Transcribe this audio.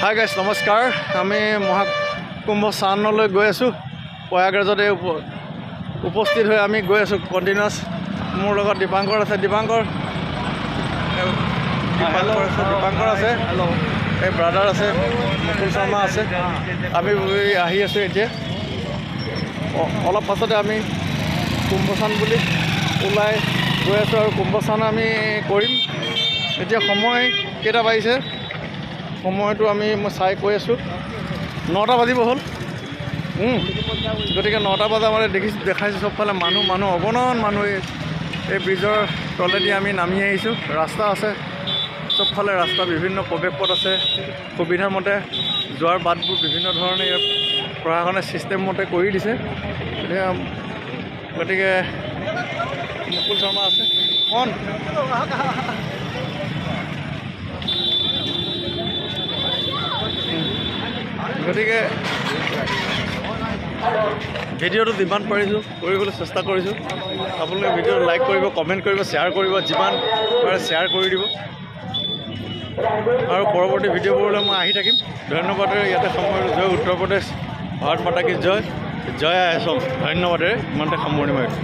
Hi guys নমস্কাৰ। আমি মহাকুম্ভ স্নানলৈ গৈ আছোঁ। প্ৰয়াগৰাজতে উপস্থিত হৈ আমি গৈ আছোঁ কণ্টিনিউৱাছ। মোৰ লগত দীপাংকৰ আছে। দীপাংকৰ আছে, এই ব্ৰাদাৰ আছে, মুকুল শৰ্মা আছে। আমি আহি আছোঁ এতিয়া। অলপ পাছতে আমি কুম্ভস্নান বুলি ওলাই গৈ আছোঁ আৰু কুম্ভস্নান আমি কৰিম। এতিয়া সময় কেইটা বাজিছে? সময়টো মই চাই কৈ আছোঁ, 9টা বাজিব হ'ল। গতিকে 9টা বজা মানে দেখাইছোঁ চবফালে মানুহ অগণন মানুহ। এই ব্ৰিজৰ তলেদি আমি নামি আহিছোঁ। ৰাস্তা আছে, চবফালে ৰাস্তা, বিভিন্ন প্ৰৱেশ পথ আছে। সুবিধা মতে যোৱাৰ বাটবোৰ বিভিন্ন ধৰণে ইয়াৰ প্ৰশাসনে ছিষ্টেম মতে কৰি দিছে। গতিকে মুকুল শৰ্মা আছে গতিকে ভিডিঅ'টো যিমান পাৰিছোঁ কৰিবলৈ চেষ্টা কৰিছোঁ। আপোনালোকে ভিডিঅ'টো লাইক কৰিব, কমেণ্ট কৰিব, শ্বেয়াৰ কৰিব, যিমান পাৰে শ্বেয়াৰ কৰি দিব। আৰু পৰৱৰ্তী ভিডিঅ'বোৰলৈ মই আহি থাকিম। ধন্যবাদেৰে ইয়াতে সামৰিলোঁ। জয় উত্তৰ প্ৰদেশ, ভাৰত মাতা কি জয়, জয় আই অসম। ধন্যবাদেৰে ইমানতে সামৰণি মাৰিছোঁ।